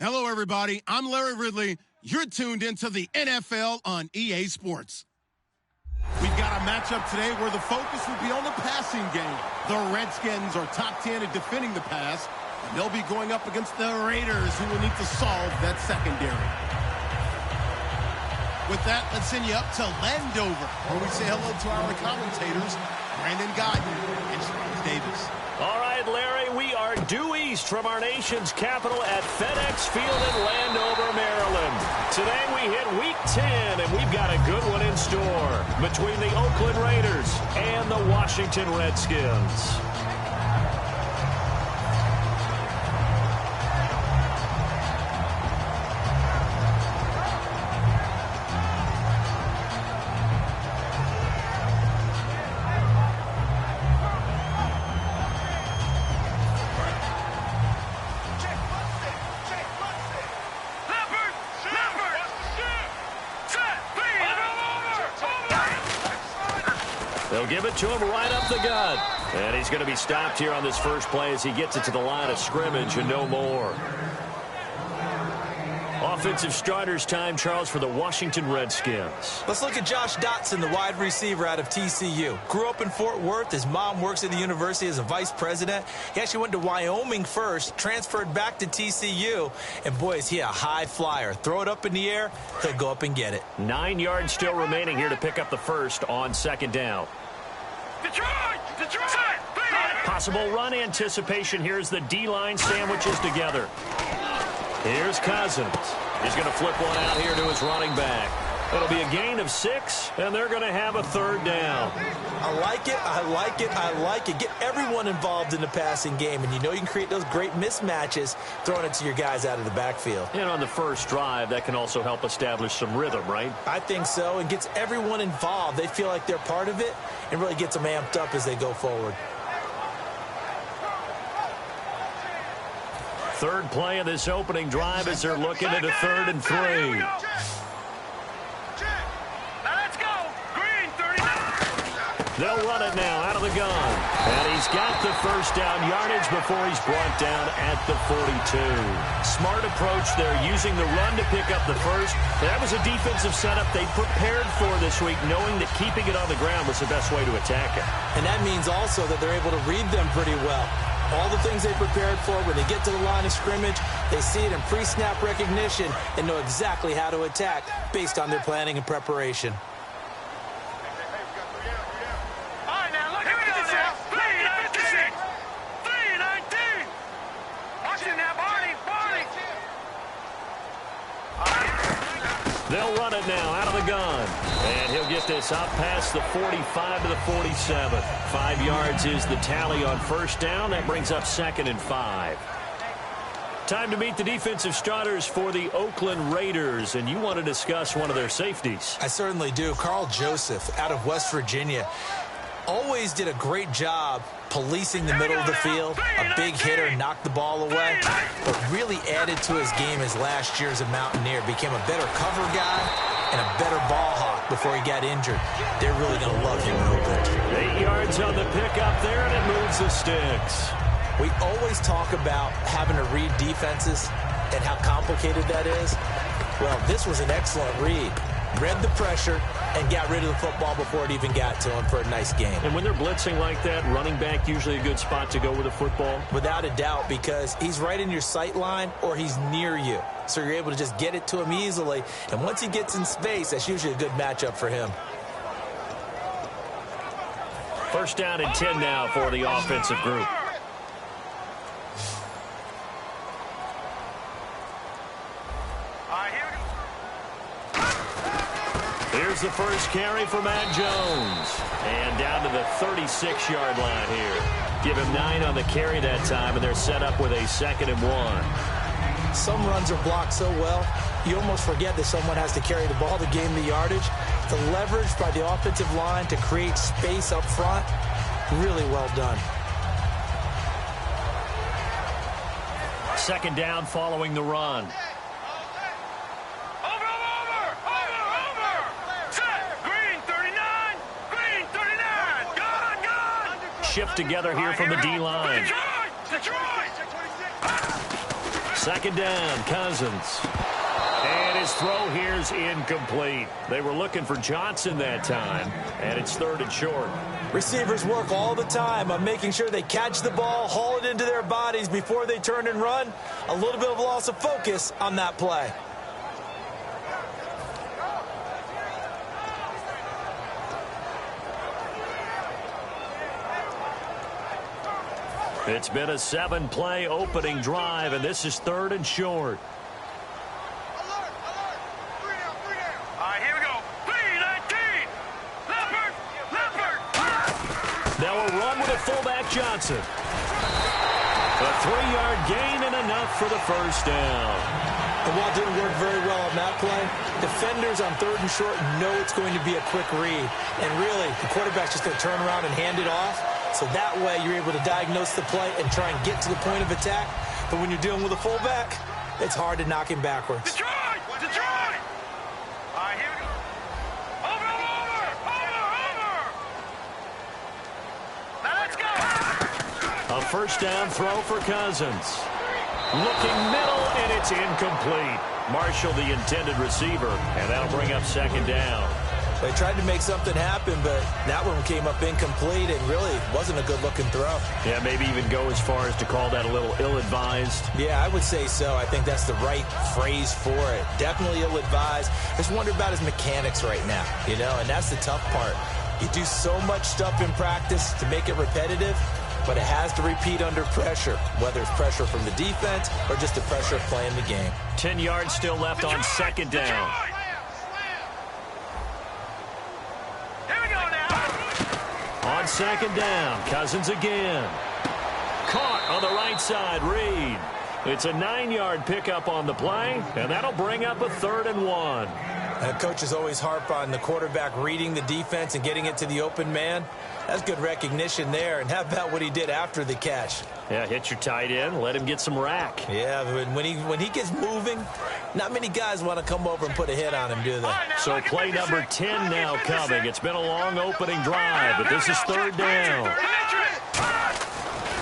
Hello, everybody. I'm Larry Ridley. You're tuned into the NFL on EA Sports. We've got a matchup today where the focus will be on the passing game. The Redskins are top 10 at defending the pass, and they'll be going up against the Raiders, who will need to solve that secondary. With that, let's send you up to Landover, where we say hello to our commentators, Brandon Godden and Charles Davis. All right, Larry, we are due east from our nation's capital at FedEx Field in Landover, Maryland. Today we hit Week 10, and we've got a good one in store between the Oakland Raiders and the Washington Redskins. They'll give it to him right up the gut. And he's going to be stopped here on this first play as he gets it to the line of scrimmage and no more. Offensive starters time, Charles, for the Washington Redskins. Let's look at Josh Dotson, the wide receiver out of TCU. Grew up in Fort Worth. His mom works at the university as a vice president. He actually went to Wyoming first, transferred back to TCU, and boy, is he a high flyer. Throw it up in the air, he'll go up and get it. 9 yards still remaining here to pick up the first on second down. Detroit! Possible run anticipation. Here's the D-line sandwiches together. Here's Cousins. He's going to flip one out here to his running back. It'll be a gain of 6, and they're going to have a third down. I like it, I like it, I like it. Get everyone involved in the passing game, and you know you can create those great mismatches throwing it to your guys out of the backfield. And on the first drive, that can also help establish some rhythm, right? I think so, and gets everyone involved. They feel like they're part of it, and really gets them amped up as they go forward. Third play of this opening drive as they're looking at a 3rd and 3. They'll run it now out of the gun. And he's got the first down yardage before he's brought down at the 42. Smart approach there, using the run to pick up the first. That was a defensive setup they prepared for this week, knowing that keeping it on the ground was the best way to attack it. And that means also that they're able to read them pretty well. All the things they prepared for, when they get to the line of scrimmage, they see it in pre-snap recognition and know exactly how to attack based on their planning and preparation. They'll run it now out of the gun. And he'll get this up past the 45 to the 47. 5 yards is the tally on first down. That brings up 2nd and 5. Time to meet the defensive starters for the Oakland Raiders. And you want to discuss one of their safeties. I certainly do. Carl Joseph out of West Virginia. Always did a great job policing the middle of the field. A big hitter, knocked the ball away. But really added to his game as last year as a Mountaineer. Became a better cover guy and a better ball hawk before he got injured. They're really going to love him in Oakland. 8 yards on the pickup there, and it moves the sticks. We always talk about having to read defenses and how complicated that is. Well, this was an excellent read. Read the pressure and got rid of the football before it even got to him for a nice game. And when they're blitzing like that, running back usually a good spot to go with a football? Without a doubt, because he's right in your sight line or he's near you. So you're able to just get it to him easily. And once he gets in space, that's usually a good matchup for him. First down and 10 now for the offensive group. Here's the first carry for Matt Jones. And down to the 36-yard line here. Give him 9 on the carry that time, and they're set up with a 2nd and 1. Some runs are blocked so well, you almost forget that someone has to carry the ball to gain the yardage. The leverage by the offensive line to create space up front, really well done. 2nd down following the run. Shift together here from the D-line. Second down, Cousins. And his throw here's incomplete. They were looking for Johnson that time, and it's third and short. Receivers work all the time on making sure they catch the ball, haul it into their bodies before they turn and run. A little bit of loss of focus on that play. It's been a 7-play opening drive, and this is third and short. Now a run with a fullback Johnson. A 3-yard gain and enough for the first down. The ball didn't work very well on that play. Defenders on third and short know it's going to be a quick read. And really, the quarterback's just going to turn around and hand it off. So that way you're able to diagnose the play and try and get to the point of attack. But when you're dealing with a fullback, it's hard to knock him backwards. Detroit! Detroit! All right, here we go. Over! Now let's go! A first down throw for Cousins. Looking middle, and it's incomplete. Marshall, the intended receiver, and that'll bring up second down. They tried to make something happen, but that one came up incomplete and really wasn't a good-looking throw. Yeah, maybe even go as far as to call that a little ill-advised. Yeah, I would say so. I think that's the right phrase for it. Definitely ill-advised. Just wonder about his mechanics right now, and that's the tough part. You do so much stuff in practice to make it repetitive, but it has to repeat under pressure, whether it's pressure from the defense or just the pressure of playing the game. 10 yards still left on second down. On second down, Cousins again. Caught on the right side, Reed. It's a 9-yard pickup on the play, and that'll bring up a 3rd and 1. Coaches always harp on the quarterback reading the defense and getting it to the open man. That's good recognition there. And how about what he did after the catch? Yeah, hit your tight end, let him get some rack. Yeah, but when he gets moving, not many guys want to come over and put a hit on him, do they? So play number 10 now coming. It's been a long opening drive, but this is third down.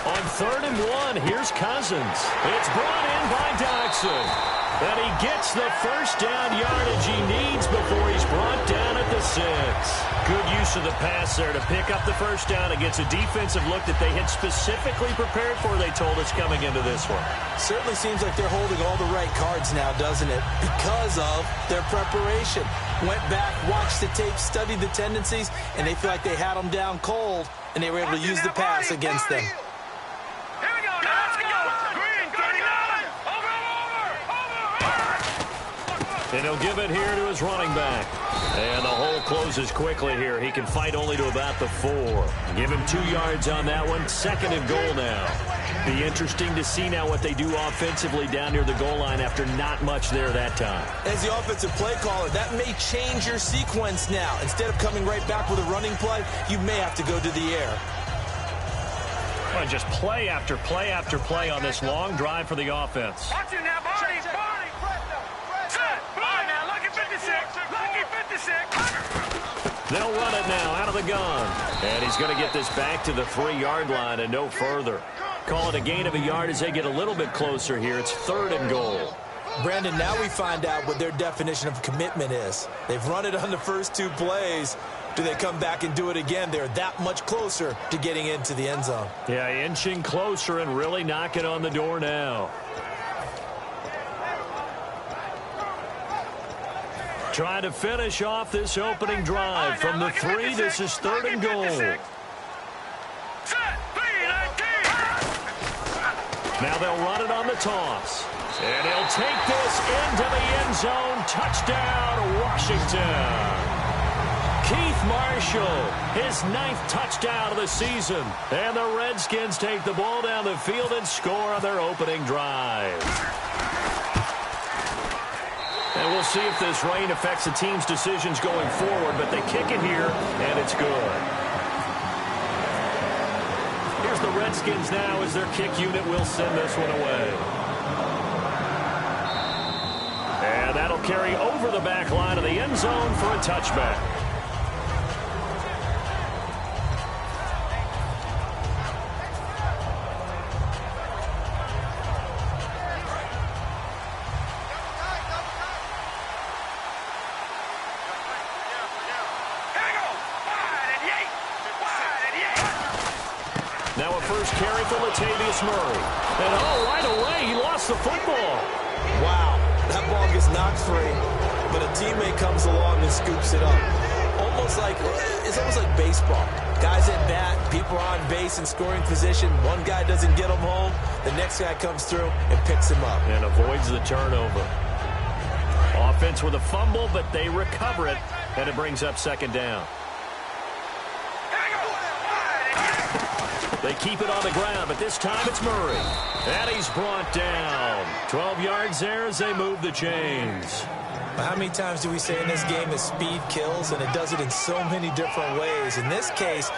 On 3rd and 1, here's Cousins. It's brought in by Doxson. And he gets the first down yardage he needs before he's brought down at the 6. Good use of the pass there to pick up the first down against a defensive look that they had specifically prepared for, they told us, coming into this one. Certainly seems like they're holding all the right cards now, doesn't it? Because of their preparation. Went back, watched the tape, studied the tendencies, and they feel like they had them down cold, and they were able to use the pass against them. And he'll give it here to his running back. And the hole closes quickly here. He can fight only to about the 4. Give him 2 yards on that one. 2nd and goal now. Be interesting to see now what they do offensively down near the goal line after not much there that time. As the offensive play caller, that may change your sequence now. Instead of coming right back with a running play, you may have to go to the air. Well, just play after play after play on this long drive for the offense. Watch it now, Barney. They'll run it now out of the gun. And he's going to get this back to the 3-yard line and no further. Call it a gain of a yard as they get a little bit closer here. It's 3rd and goal. Brandon, now we find out what their definition of commitment is. They've run it on the first 2 plays. Do they come back and do it again? They're that much closer to getting into the end zone. Yeah, inching closer and really knocking on the door now. Trying to finish off this opening drive. From the 3, this is 3rd and goal. Now they'll run it on the toss. And he'll take this into the end zone. Touchdown, Washington. Keith Marshall, his 9th touchdown of the season. And the Redskins take the ball down the field and score on their opening drive. And we'll see if this rain affects the team's decisions going forward, but they kick it here, and it's good. Here's the Redskins now as their kick unit will send this one away. And that'll carry over the back line of the end zone for a touchback. first carry for Latavius Murray. And, right away, he lost the football. Wow, that ball gets knocked free, but a teammate comes along and scoops it up. It's almost like baseball. Guys at bat, people are on base in scoring position. One guy doesn't get him home. The next guy comes through and picks him up. And avoids the turnover. Offense with a fumble, but they recover it, and it brings up second down. They keep it on the ground, but this time it's Murray. And he's brought down. 12 yards there as they move the chains. How many times do we say in this game that speed kills, and it does it in so many different ways? In this case,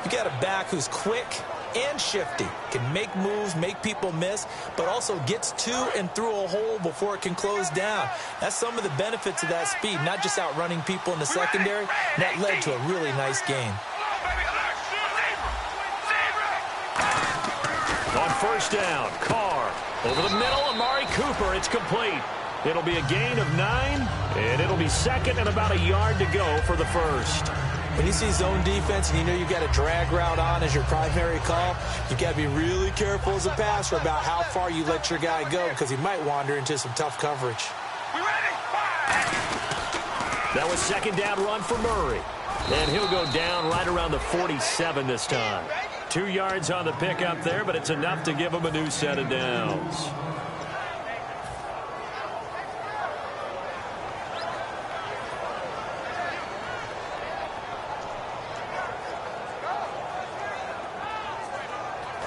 you got a back who's quick and shifty, can make moves, make people miss, but also gets to and through a hole before it can close down. That's some of the benefits of that speed, not just outrunning people in the secondary. That led to a really nice game. On first down, Carr over the middle, Amari Cooper. It's complete. It'll be a gain of 9, and it'll be second and about a yard to go for the first. When you see zone defense and you know you've got a drag route on as your primary call, you've got to be really careful as a passer about how far you let your guy go because he might wander into some tough coverage. That was second down run for Murray. And he'll go down right around the 47 this time. 2 yards on the pickup there, but it's enough to give him a new set of downs.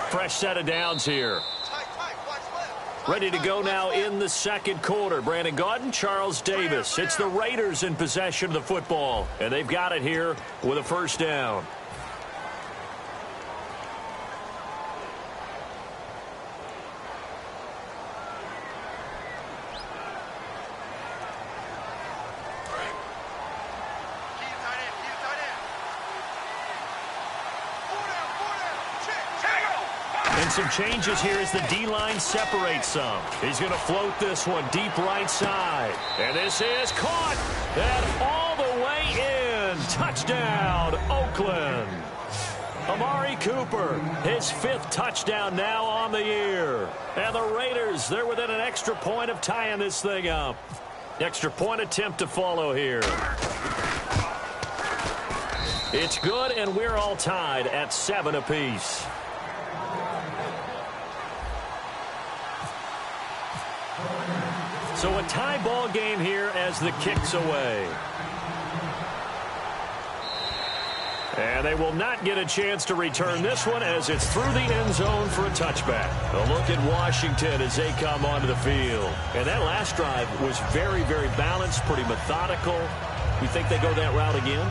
Fresh set of downs here. Ready to go now in the second quarter. Brandon Gaudin, Charles Davis. It's the Raiders in possession of the football, and they've got it here with a first down. And some changes here as the D-line separates some. He's going to float this one deep right side. And this is caught. And all the way in. Touchdown, Oakland. Amari Cooper, his 5th touchdown now on the year. And the Raiders, they're within an extra point of tying this thing up. Extra point attempt to follow here. It's good, and we're all tied at 7 apiece. So a tie ball game here as the kick's away. And they will not get a chance to return this one as it's through the end zone for a touchback. A look at Washington as they come onto the field. And that last drive was very, very balanced, pretty methodical. You think they go that route again?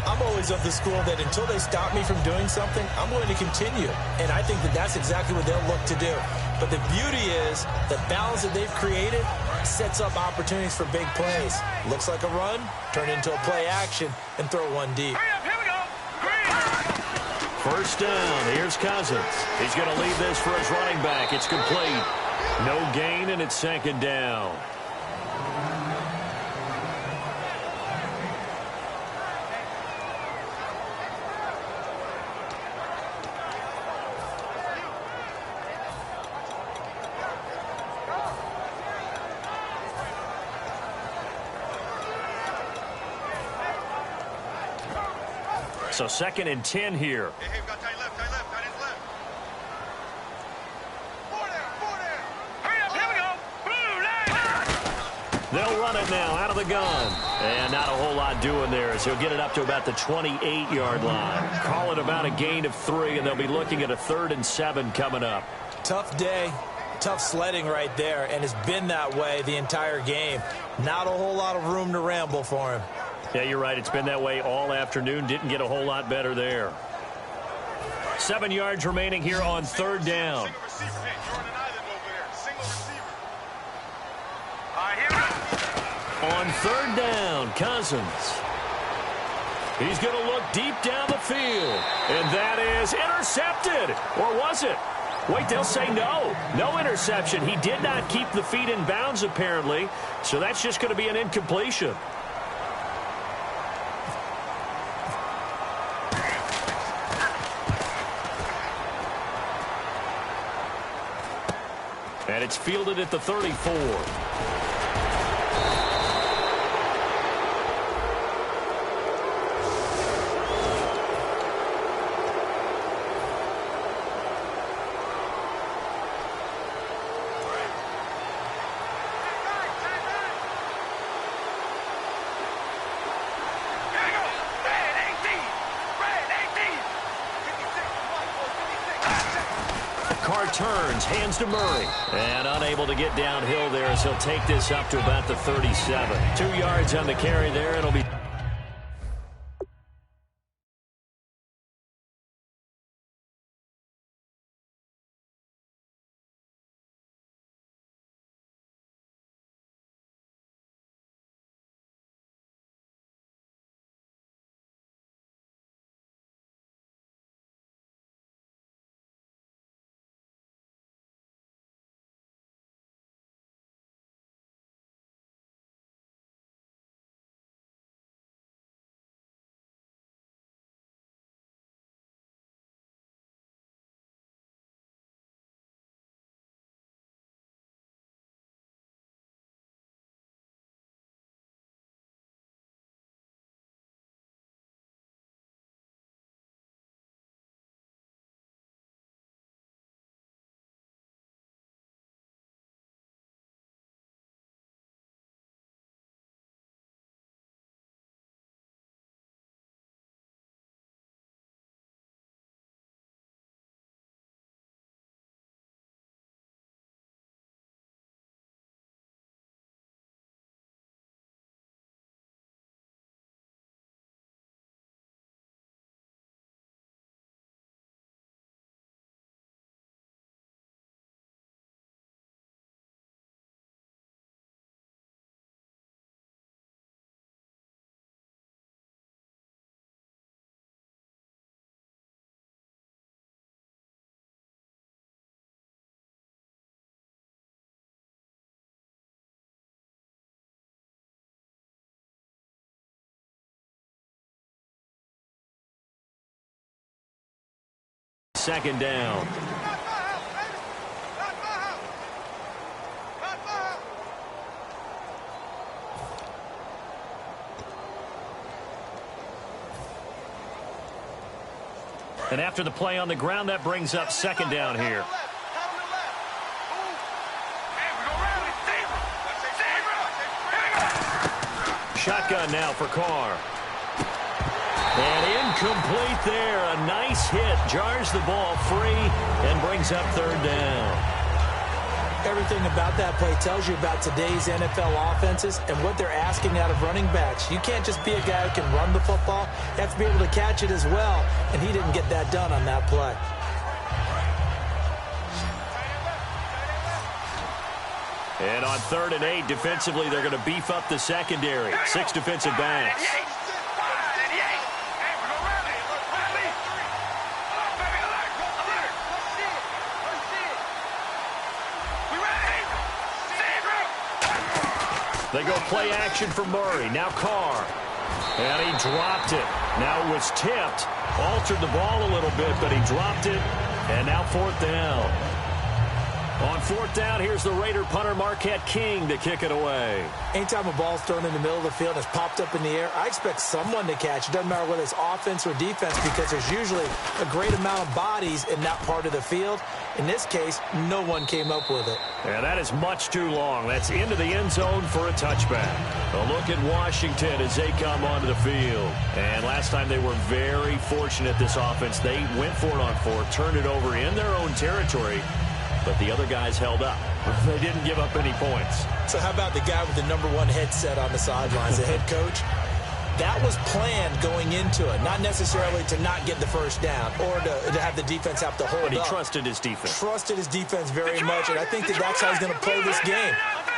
I'm always of the school that until they stop me from doing something, I'm going to continue. And I think that that's exactly what they'll look to do. But the beauty is the balance that they've created sets up opportunities for big plays. Looks like a run, turn into a play action, and throw one deep. First down, here's Cousins. He's going to leave this for his running back. It's complete. No gain, and it's second down. So second and 10 here. Hey, we got tight left, tight left. Hurry up, here we go. They'll run it now out of the gun. And not a whole lot doing there as he'll get it up to about the 28-yard line. Call it about a gain of 3, and they'll be looking at a 3rd and 7 coming up. Tough day, tough sledding right there, and it's been that way the entire game. Not a whole lot of room to ramble for him. Yeah, you're right. It's been that way all afternoon. Didn't get a whole lot better there. 7 yards remaining here on 3rd down. On 3rd down, Cousins. He's going to look deep down the field. And that is intercepted. Or was it? Wait, they'll say no. No interception. He did not keep the feet in bounds, apparently. So that's just going to be an incompletion. And it's fielded at the 34. Carr turns, hands to Murray. And unable to get downhill there as he'll take this up to about the 37. 2 yards on the carry there. It'll be... Second down. And after the play on the ground, that brings up second down here. Shotgun now for Carr. And incomplete there. A nice hit. Jars the ball free and brings up third down. Everything about that play tells you about today's NFL offenses and what they're asking out of running backs. You can't just be a guy who can run the football. You have to be able to catch it as well, and he didn't get that done on that play. And on 3rd and 8, defensively, they're going to beef up the secondary. 6 defensive backs. They go play action for Murray. Now Carr. And he dropped it. Now it was tipped. Altered the ball a little bit, but he dropped it. And now 4th down. On 4th down, here's the Raider punter Marquette King to kick it away. Anytime a ball's thrown in the middle of the field and it's popped up in the air, I expect someone to catch. It doesn't matter whether it's offense or defense because there's usually a great amount of bodies in that part of the field. In this case, no one came up with it. Yeah, that is much too long. That's into the end zone for a touchback. A look at Washington as they come onto the field. And last time they were very fortunate, this offense. They went for it on 4th, turned it over in their own territory. But the other guys held up. They didn't give up any points. So how about the guy with the #1 headset on the sidelines, the head coach? That was planned going into it, not necessarily to not get the first down or to have the defense have to hold up. But he trusted his defense. Trusted his defense very much, and I think that's how he's going to play this game.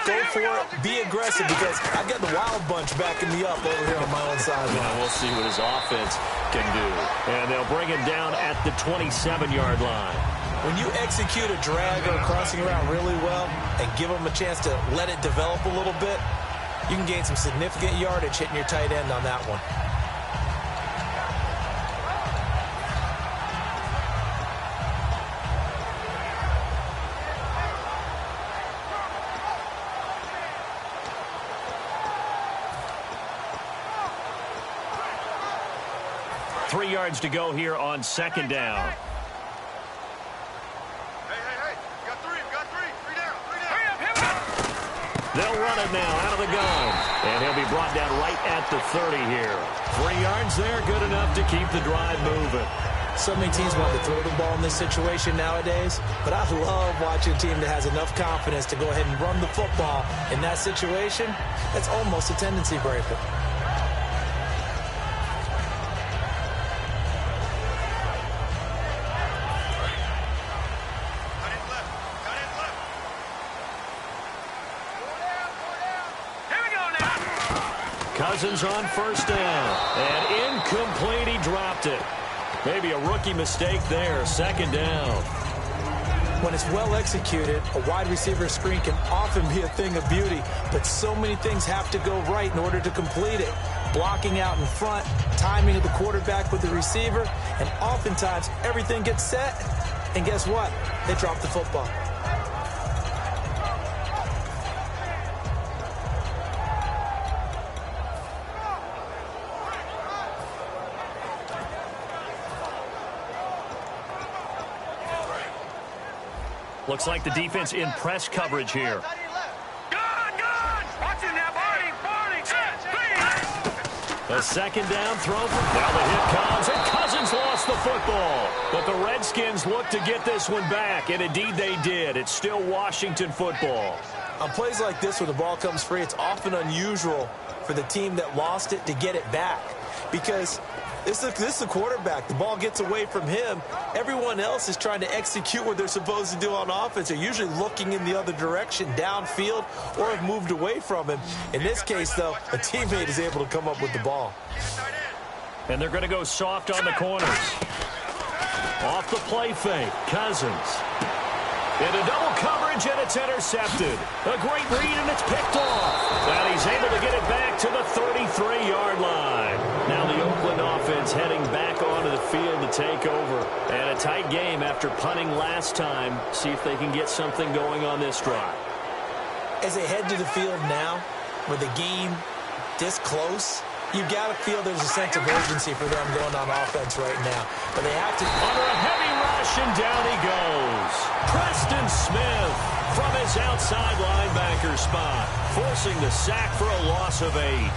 Go for it, be aggressive, because I've got the wild bunch backing me up over here on my own sideline. Yeah, we'll see what his offense can do. And they'll bring him down at the 27-yard line. When you execute a drag or a crossing route really well and give them a chance to let it develop a little bit, you can gain some significant yardage hitting your tight end on that one. 3 yards to go here on second down. They'll run it now out of the gun. And he'll be brought down right at the 30 here. 3 yards there, good enough to keep the drive moving. So many teams want to throw the ball in this situation nowadays, but I love watching a team that has enough confidence to go ahead and run the football in that situation. That's almost a tendency breaker. Cousins on first down. And incomplete, he dropped it. Maybe a rookie mistake there, second down. When it's well executed, a wide receiver screen can often be a thing of beauty, but so many things have to go right in order to complete it. Blocking out in front, timing of the quarterback with the receiver, and oftentimes everything gets set, and guess what? They drop the football. Looks like the defense in press coverage here. A second down throw. Now the hit comes, and Cousins lost the football. But the Redskins look to get this one back, and indeed they did. It's still Washington football. On plays like this where the ball comes free, it's often unusual for the team that lost it to get it back. Because this is the quarterback. The ball gets away from him. Everyone else is trying to execute what they're supposed to do on offense. They're usually looking in the other direction, downfield, or have moved away from him. In this case, though, a teammate is able to come up with the ball. And they're going to go soft on the corners. Off the play fake, Cousins. Into double coverage, and it's intercepted. A great read, and it's picked off. And he's able to get it back to the 33-yard line. Now the Oakland offense heading back onto the field to take over. And a tight game after punting last time. See if they can get something going on this drive. As they head to the field now, with the game this close, you've got to feel there's a sense of urgency for them going on offense right now. But they have to... Under a heavy rush, and down he goes. Preston Smith from his outside linebacker spot, forcing the sack for a loss of 8.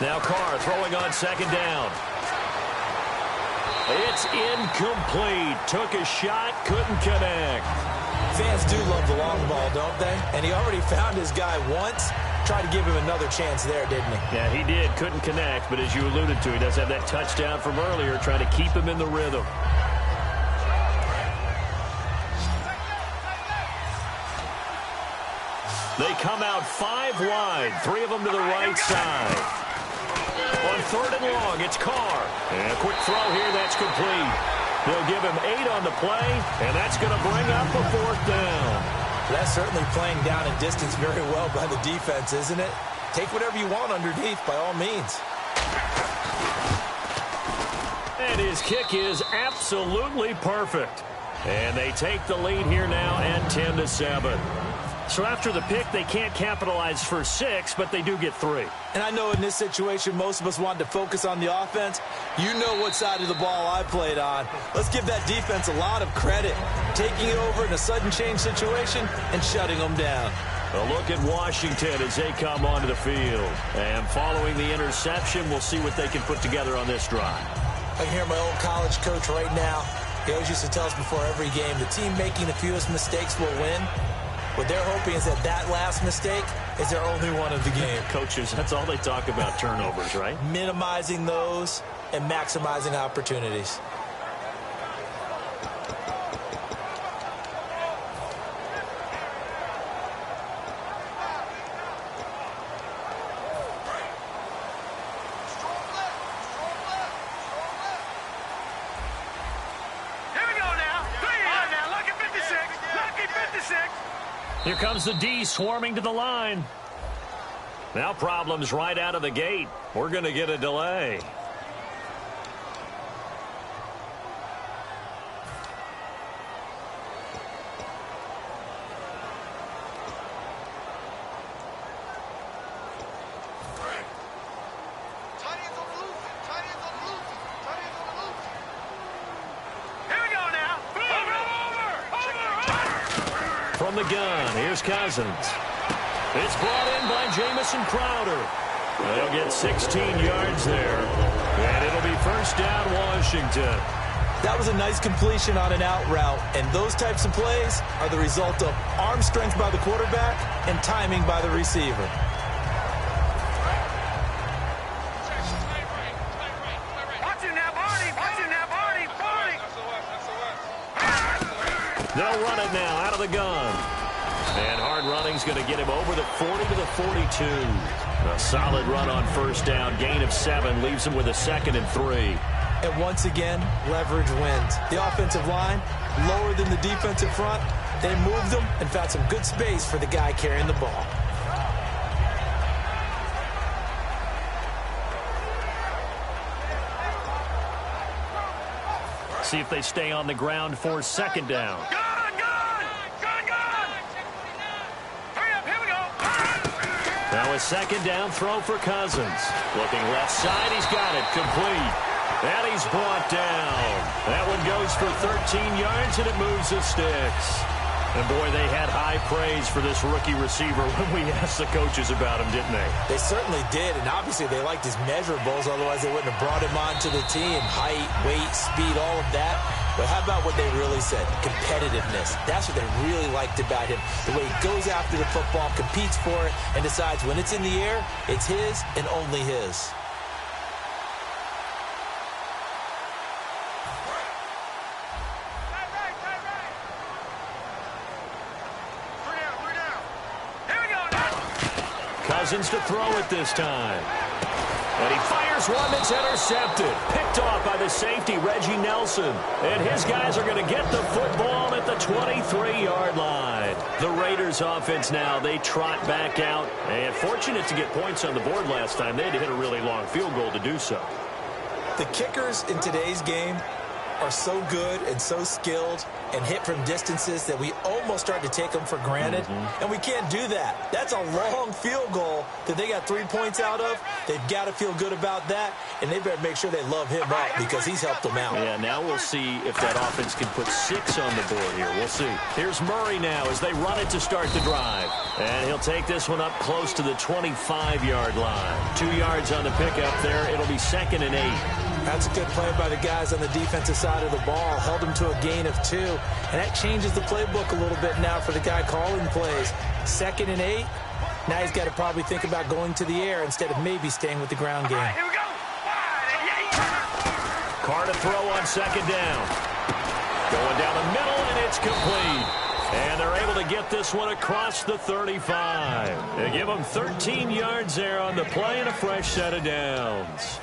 Now Carr throwing on second down. It's incomplete. Took a shot, couldn't connect. Fans do love the long ball, don't they? And he already found his guy once. Tried to give him another chance there, didn't he? Yeah, he did. Couldn't connect, but as you alluded to, he does have that touchdown from earlier, trying to keep him in the rhythm. They come out 5 wide, 3 of them to the right side. On third and long, it's Carr. And a quick throw here, that's complete. They'll give him 8 on the play, and that's going to bring up a 4th down. That's certainly playing down and distance very well by the defense, isn't it? Take whatever you want underneath, by all means. And his kick is absolutely perfect. And they take the lead here now at 10-7. So after the pick, they can't capitalize for 6, but they do get 3. And I know in this situation, most of us wanted to focus on the offense. You know what side of the ball I played on. Let's give that defense a lot of credit. Taking it over in a sudden change situation and shutting them down. A look at Washington as they come onto the field. And following the interception, we'll see what they can put together on this drive. I can hear my old college coach right now. He always used to tell us before every game, the team making the fewest mistakes will win. What they're hoping is that last mistake is their only one of the game. Coaches, that's all they talk about, turnovers, right? Minimizing those and maximizing opportunities. Here comes the D swarming to the line. Now problems right out of the gate. We're going to get a delay. From the gun, here's Cousins. It's brought in by Jamison Crowder. They'll get 16 yards there. And it'll be first down, Washington. That was a nice completion on an out route. And those types of plays are the result of arm strength by the quarterback and timing by the receiver. They'll run it now out of the gun. And hard running's going to get him over the 40 to the 42. A solid run on first down. Gain of 7 leaves him with a 2nd and 3. And once again, leverage wins. The offensive line, lower than the defensive front. They moved them and found some good space for the guy carrying the ball. See if they stay on the ground for second down. Now a second down throw for Cousins. Looking left side, he's got it complete. And he's brought down. That one goes for 13 yards, and it moves the sticks. And, boy, they had high praise for this rookie receiver when we asked the coaches about him, didn't they? They certainly did, and obviously they liked his measurables, otherwise they wouldn't have brought him onto the team. Height, weight, speed, all of that. But how about what they really said? Competitiveness. That's what they really liked about him. The way he goes after the football, competes for it, and decides when it's in the air, it's his and only his. Cousins to throw it this time. And he fires one that's intercepted. Picked off by the safety, Reggie Nelson. And his guys are going to get the football at the 23-yard line. The Raiders offense now, they trot back out. And fortunate to get points on the board last time. They had to hit a really long field goal to do so. The kickers in today's game are so good and so skilled and hit from distances that we almost start to take them for granted. And we can't do that. That's a long field goal that they got 3 points out of. They've got to feel good about that, and they better make sure they love him up because he's helped them out. Yeah, now we'll see if that offense can put 6 on the board here. We'll see. Here's Murray now as they run it to start the drive. And he'll take this one up close to the 25-yard line. 2 yards on the pickup there. It'll be 2nd and 8. That's a good play by the guys on the defensive side of the ball. Held him to a gain of 2. And that changes the playbook a little bit now for the guy calling plays. 2nd and 8. Now he's got to probably think about going to the air instead of maybe staying with the ground game. Here we go. Carr to throw on second down. Going down the middle, and it's complete. And they're able to get this one across the 35. They give them 13 yards there on the play and a fresh set of downs.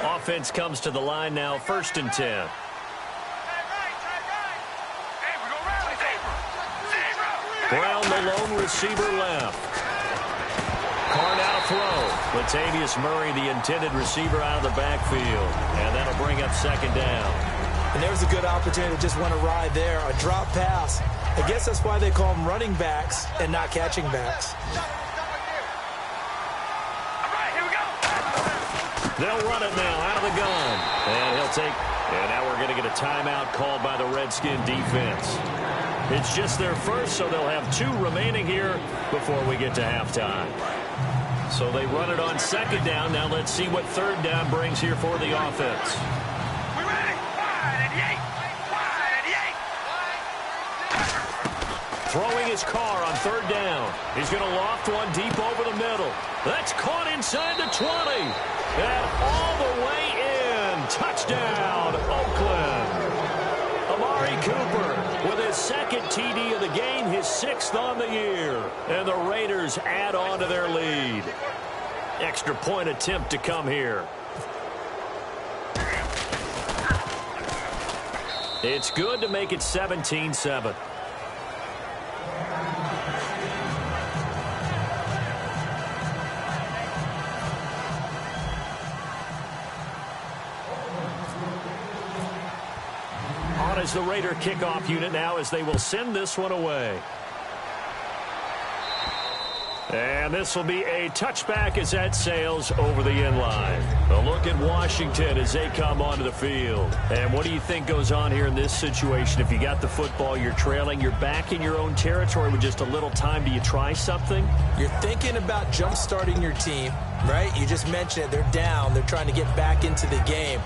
Offense comes to the line now, 1st and 10. Brown, the lone receiver, left. Carr now to throw. Latavius Murray, the intended receiver, out of the backfield. And that'll bring up 2nd down. And there's a good opportunity to just want to ride there. A drop pass. I guess that's why they call them running backs and not catching backs. They'll run it now out of the gun. And he'll take, and now we're going to get a timeout called by the Redskin defense. It's just their first, so they'll have 2 remaining here before we get to halftime. So they run it on 2nd down. Now let's see what 3rd down brings here for the offense. We ready? 5 and 8. Throwing his Carr on 3rd down. He's going to loft one deep over the middle. That's caught inside the 20. And all the way in. Touchdown, Oakland. Amari Cooper with his 2nd TD of the game, his 6th on the year. And the Raiders add on to their lead. Extra point attempt to come here. It's good to make it 17-7. On is the Raider kickoff unit now as they will send this one away. And this will be a touchback as that sails over the end line. A look at Washington as they come onto the field. And what do you think goes on here in this situation? If you got the football, you're trailing, you're back in your own territory with just a little time. Do you try something? You're thinking about jump-starting your team, right? You just mentioned it. They're down. They're trying to get back into the game.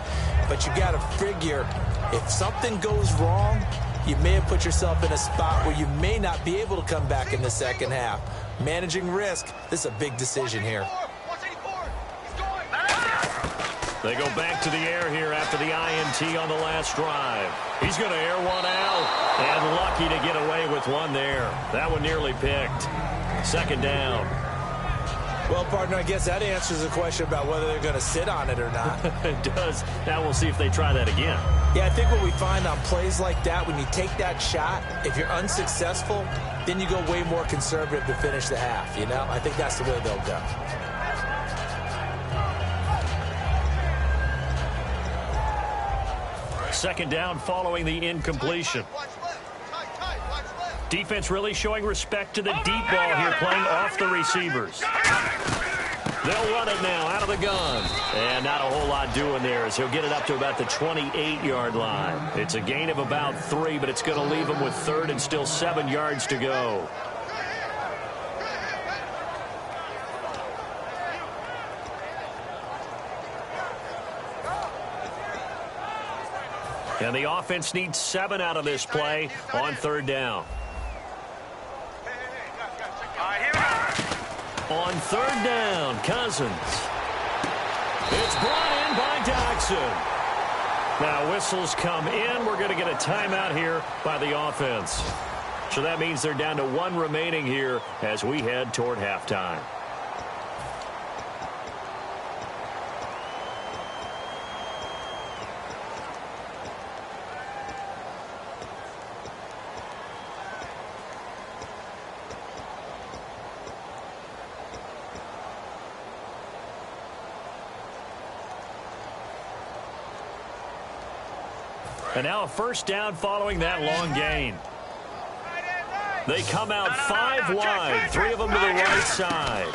But you got to figure if something goes wrong, you may have put yourself in a spot where you may not be able to come back in the second half. Managing risk, this is a big decision here. They go back to the air here after the INT on the last drive. He's going to air one out, and lucky to get away with one there. That one nearly picked. Second down. Well, partner, I guess that answers the question about whether they're going to sit on it or not. It does. Now we'll see if they try that again. Yeah, I think what we find on plays like that, when you take that shot, if you're unsuccessful, then you go way more conservative to finish the half, you know? I think that's the way they'll go. Second down following the incompletion. Defense really showing respect to the deep ball here, playing off the receivers. They'll run it now out of the gun. And not a whole lot doing there as he'll get it up to about the 28-yard line. It's a gain of about 3, but it's going to leave him with third and still 7 yards to go. And the offense needs 7 out of this play on third down. On third down, Cousins. It's brought in by Doxson. Now whistles come in. We're going to get a timeout here by the offense. So that means they're down to 1 remaining here as we head toward halftime. And now a first down following that long gain. They come out 5 wide, 3 of them to the right side.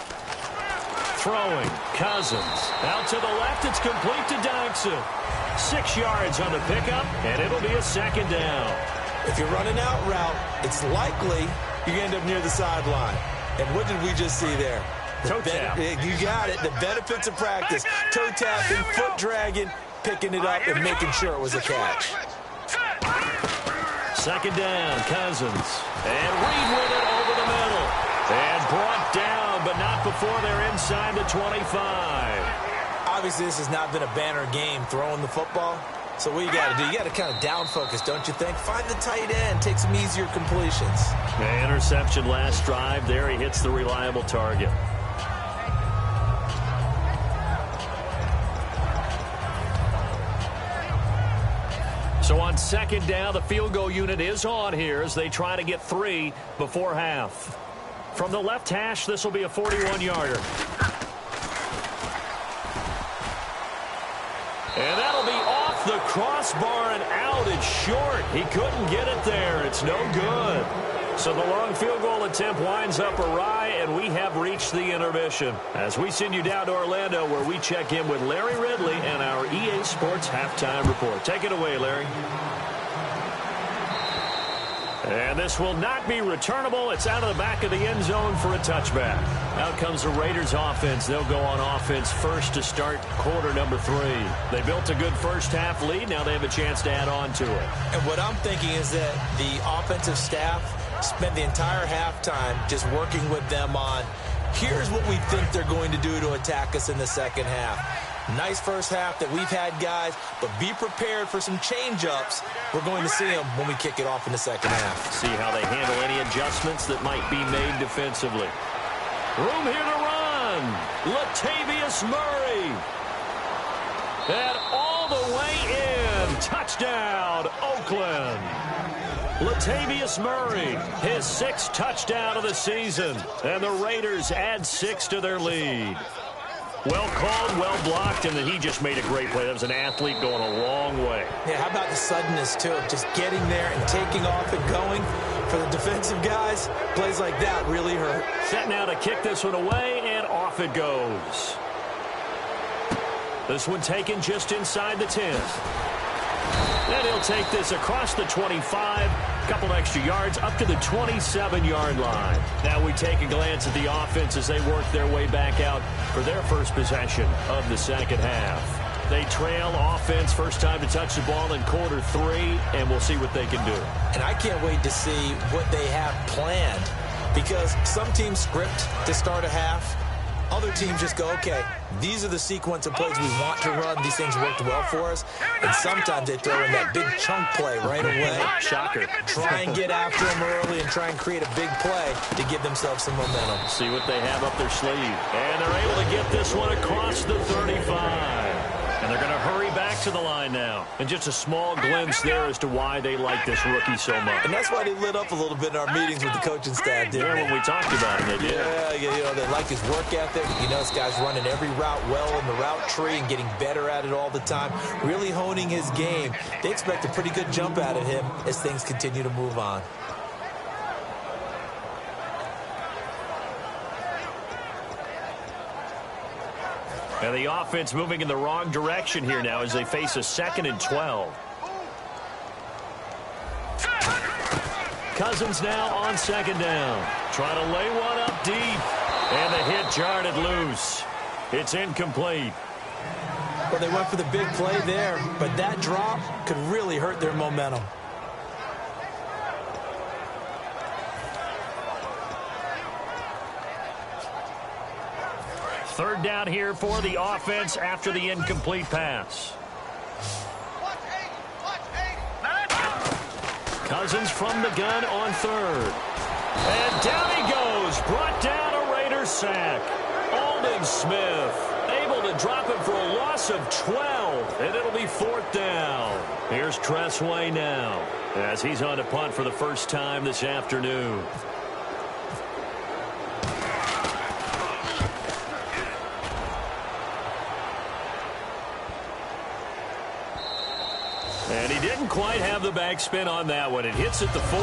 Throwing, Cousins. Out to the left, it's complete to Doxson. 6 yards on the pickup, and it'll be a second down. If you're running out route, it's likely you end up near the sideline. And what did we just see there? Toe tap. You got it. The benefits of practice. Toe tapping, foot dragging, picking it up and making sure it was a catch. Second down, Cousins. And Reed with it over the middle. And brought down, but not before they're inside the 25. Obviously, this has not been a banner game throwing the football. So what you got to do, you got to kind of down focus, don't you think? Find the tight end, take some easier completions. The interception last drive there. He hits the reliable target. So on second down, the field goal unit is on here as they try to get 3 before half. From the left hash, this will be a 41-yarder. And that'll be off the crossbar and out. It's short. He couldn't get it there. It's no good. So the long field goal attempt winds up awry, and we have reached the intermission. As we send you down to Orlando, where we check in with Larry Ridley and our EA Sports Halftime Report. Take it away, Larry. And this will not be returnable. It's out of the back of the end zone for a touchback. Out comes the Raiders offense. They'll go on offense first to start quarter number 3. They built a good first half lead. Now they have a chance to add on to it. And what I'm thinking is that the offensive staff spent the entire halftime just working with them on, here's what we think they're going to do to attack us in the second half. Nice first half that we've had, guys, but be prepared for some change-ups. We're going to see them when we kick it off in the second half. See how they handle any adjustments that might be made defensively. Room here to run. Latavius Murray. And all all the way in. Touchdown, Oakland. Latavius Murray, his 6th touchdown of the season. And the Raiders add 6 to their lead. Well called, well blocked, and then he just made a great play. That was an athlete going a long way. Yeah, how about the suddenness, too, of just getting there and taking off and going? For the defensive guys, plays like that really hurt. Set now to kick this one away, and off it goes. This one taken just inside the 10. And he'll take this across the 25, a couple extra yards, up to the 27-yard line. Now we take a glance at the offense as they work their way back out for their first possession of the second half. They trail offense, first time to touch the ball in quarter 3, and we'll see what they can do. And I can't wait to see what they have planned, because some teams script to start a half. Other teams just go, okay, these are the sequence of plays we want to run. These things worked well for us. And sometimes they throw in that big chunk play right away. Shocker. Try and get after them early and try and create a big play to give themselves some momentum. See what they have up their sleeve. And they're able to get this one across the 35. And they're going to hurry back to the line now. And just a small glimpse there as to why they like this rookie so much. And that's why they lit up a little bit in our meetings with the coaching staff, didn't they? When we talked about it, they did. Yeah, they like his work ethic. You know, this guy's running every route well in the route tree and getting better at it all the time. Really honing his game. They expect a pretty good jump out of him as things continue to move on. And the offense moving in the wrong direction here now as they face a 2nd and 12. Cousins now on 2nd down. Trying to lay one up deep. And the hit jarred it loose. It's incomplete. Well, they went for the big play there, but that drop could really hurt their momentum. Third down here for the offense after the incomplete pass. Cousins from the gun on 3rd. And down he goes. Brought down a Raiders sack. Aldon Smith able to drop him for a loss of 12. And it'll be 4th down. Here's Tressway now as he's on to punt for the first time this afternoon. And he didn't quite have the backspin on that one. It hits at the 4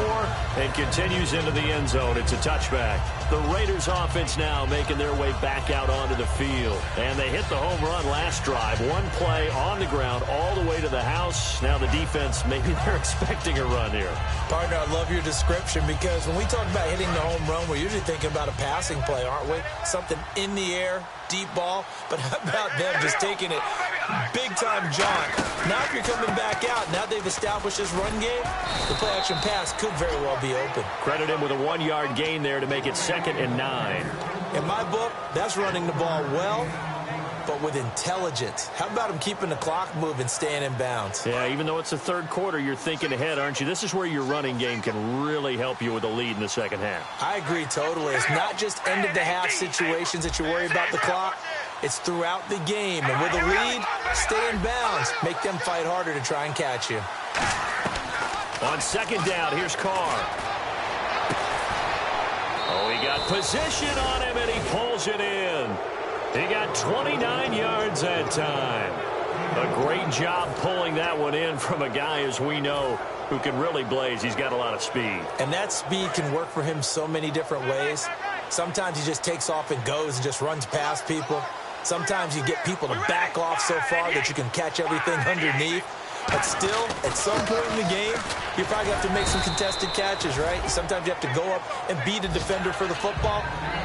and continues into the end zone. It's a touchback. The Raiders offense now making their way back out onto the field. And they hit the home run last drive. One play on the ground all the way to the house. Now the defense, maybe they're expecting a run here. Partner, I love your description, because when we talk about hitting the home run, we're usually thinking about a passing play, aren't we? Something in the air, deep ball. But how about them just taking it big-time jaunt? Now if you're coming back out, now they've established this run game, the play-action pass could very well be open. Credit him with a 1-yard gain there to make it 2nd and 9. In my book, that's running the ball well, but with intelligence. How about him keeping the clock moving, staying in bounds? Yeah, even though it's the 3rd quarter, you're thinking ahead, aren't you? This is where your running game can really help you with a lead in the second half. I agree totally. It's not just end-of-the-half situations that you worry about the clock. It's throughout the game. And with a lead, stay in bounds. Make them fight harder to try and catch you. On 2nd down, here's Carr. Oh, he got position on him, and he pulls it in. He got 29 yards that time. A great job pulling that one in from a guy, as we know, who can really blaze. He's got a lot of speed. And that speed can work for him so many different ways. Sometimes he just takes off and goes and just runs past people. Sometimes you get people to back off so far that you can catch everything underneath. But still, at some point in the game, you probably have to make some contested catches, right? Sometimes you have to go up and beat a defender for the football.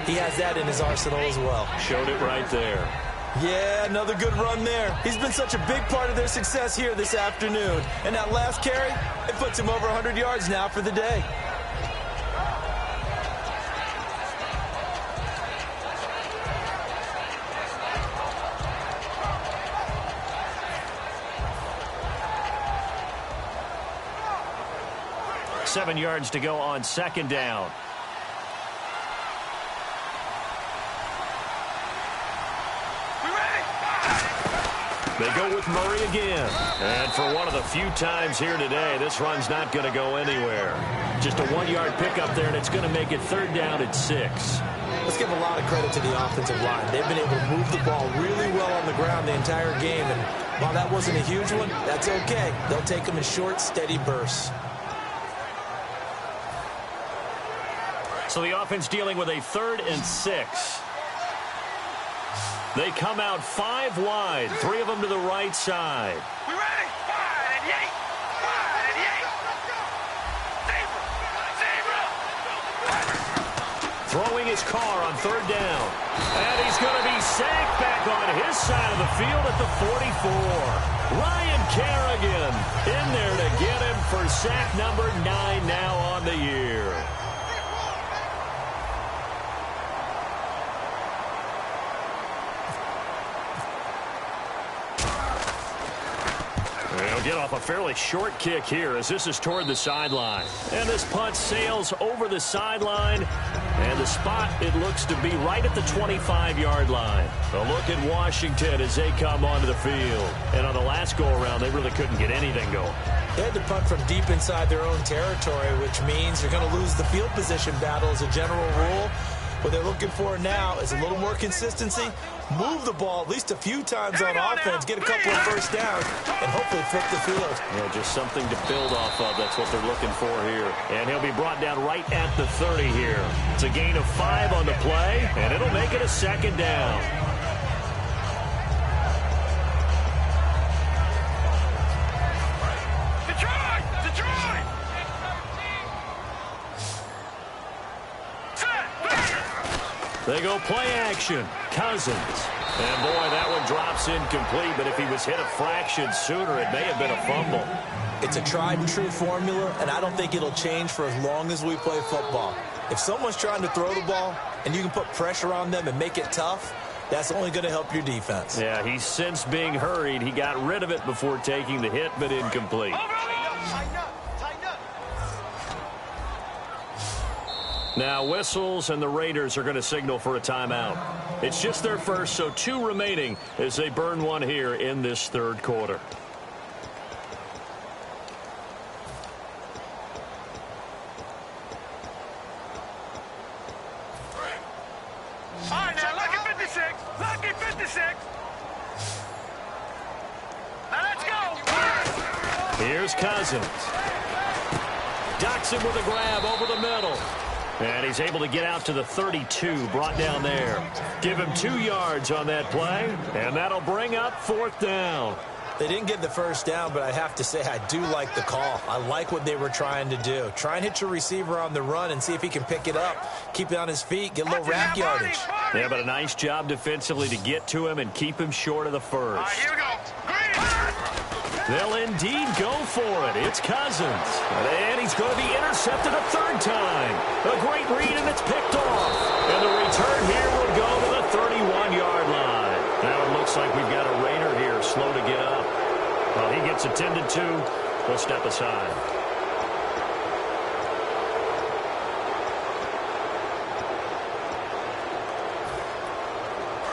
He has that in his arsenal as well. Showed it right there. Yeah, another good run there. He's been such a big part of their success here this afternoon. And that last carry, it puts him over 100 yards now for the day. Seven yards to go on 2nd down. They go with Murray again. And for one of the few times here today, this run's not going to go anywhere. Just a 1-yard pickup there, and it's going to make it 3rd down at 6. Let's give a lot of credit to the offensive line. They've been able to move the ball really well on the ground the entire game. And while that wasn't a huge one, that's okay. They'll take them in short, steady bursts. So the offense dealing with a 3rd and 6. They come out 5 wide, 3 of them to the right side. We ready? 5 and 8. 5 and 8. Zebra. Throwing his car on 3rd down. And he's going to be sacked back on his side of the field at the 44. Ryan Kerrigan in there to get him for sack number 9 now on the year. They'll get off a fairly short kick here as this is toward the sideline. And this punt sails over the sideline. And the spot, it looks to be right at the 25-yard line. A look at Washington as they come onto the field. And on the last go-around, they really couldn't get anything going. They had to punt from deep inside their own territory, which means they're going to lose the field position battle as a general rule. What they're looking for now is a little more consistency, move the ball at least a few times on offense, get a couple of first downs, and hopefully flip the field. Yeah, just something to build off of. That's what they're looking for here. And he'll be brought down right at the 30 here. It's a gain of 5 on the play, and it'll make it a 2nd down. They go play action. Cousins. And, boy, that one drops incomplete, but if he was hit a fraction sooner, it may have been a fumble. It's a tried-and-true formula, and I don't think it'll change for as long as we play football. If someone's trying to throw the ball and you can put pressure on them and make it tough, that's only going to help your defense. Yeah, he's since being hurried. He got rid of it before taking the hit, but incomplete. Now whistles, and the Raiders are going to signal for a timeout. It's just their first, so 2 remaining as they burn one here in this 3rd quarter. All right, now, lucky 56. Lucky 56. Now, let's go. Here's Cousins. Docks him with a grab over the middle. And he's able to get out to the 32, brought down there. Give him 2 yards on that play, and that'll bring up 4th down. They didn't get the first down, but I have to say I do like the call. I like what they were trying to do. Try and hit your receiver on the run and see if he can pick it up. Keep it on his feet, get a little rack yardage. Yeah, but a nice job defensively to get to him and keep him short of the first. All right, here we go. They'll indeed go for it. It's Cousins. And he's going to be intercepted a 3rd time. A great read, and it's picked off. And the return here will go to the 31-yard line. Now it looks like we've got a Raider here slow to get up. Well, he gets attended to. We'll step aside.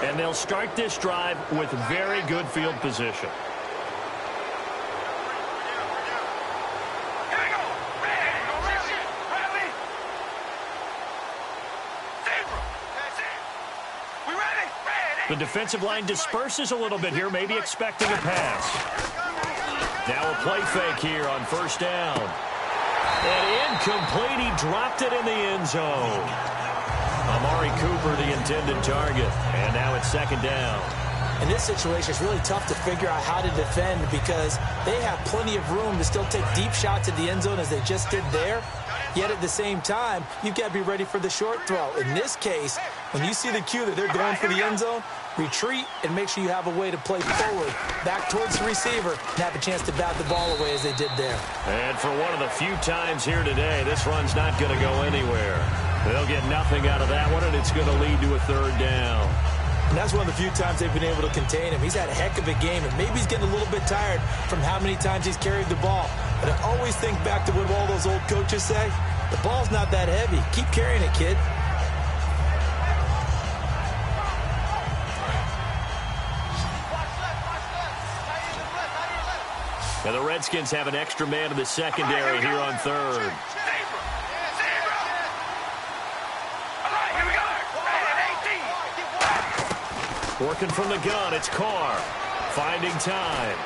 And they'll start this drive with very good field position. The defensive line disperses a little bit here, maybe expecting a pass. Now a play fake here on 1st down. And incomplete. He dropped it in the end zone. Amari Cooper, the intended target. And now it's 2nd down. In this situation, it's really tough to figure out how to defend because they have plenty of room to still take deep shots at the end zone as they just did there. Yet at the same time, you've got to be ready for the short throw. In this case, when you see the cue that they're going for the end zone, retreat and make sure you have a way to play forward, back towards the receiver, and have a chance to bat the ball away as they did there. And for one of the few times here today, this run's not going to go anywhere. They'll get nothing out of that one, and it's going to lead to a 3rd down. And that's one of the few times they've been able to contain him. He's had a heck of a game, and maybe he's getting a little bit tired from how many times he's carried the ball. But I always think back to what all those old coaches say. The ball's not that heavy. Keep carrying it, kid. And the Redskins have an extra man in the secondary here on third. Working from the gun, it's Carr. Finding time.